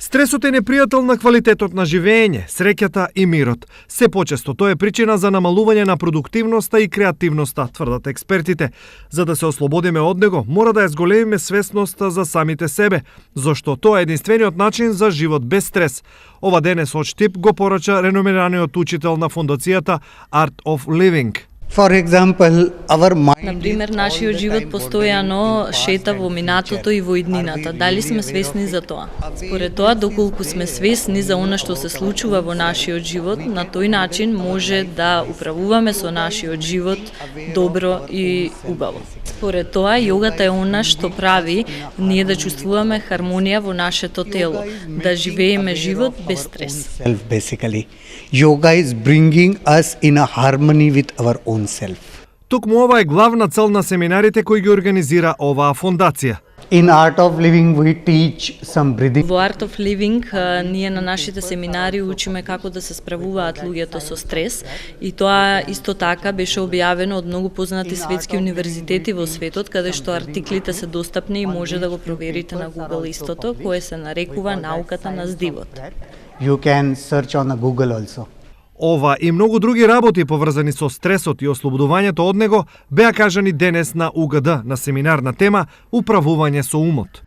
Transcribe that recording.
Стресот е непријател на квалитетот на живење, среќата и мирот. Се почесто тоа е причина за намалување на продуктивноста и креативноста, тврдат експертите. За да се ослободиме од него, мора да ја зголемиме свесноста за самите себе, зашто тоа е единствениот начин за живот без стрес. Ова денес од Штип го порача реномираниот учител на фондацијата Art of Living. For example, our mind. Например, нашиот живот постојано шета во минатото и во иднината. Дали сме свесни за тоа? Според тоа, доколку сме свесни за она што се случува во нашиот живот, на тој начин може да управуваме со нашиот живот добро и убаво. Според тоа, јогата е она што прави ние да чувствуваме хармонија во нашето тело, да живееме живот без стрес. Basically, yoga is bringing us in a harmony with our own self. Токму ова е главна цел на семинарите кои ги организира оваа фондација. In Art of Living we teach some breathing. Во Art of Living ние на нашите семинари учиме како да се справуваат луѓето со стрес и тоа исто така беше објавено од многу познати светски универзитети во светот, каде што артиклите се достапни и може да го проверите на Google истото, кое се нарекува науката на здивот. You can search on Google also. Ова и многу други работи поврзани со стресот и ослободувањето од него беа кажани денес на УГД на семинар на тема Управување со умот.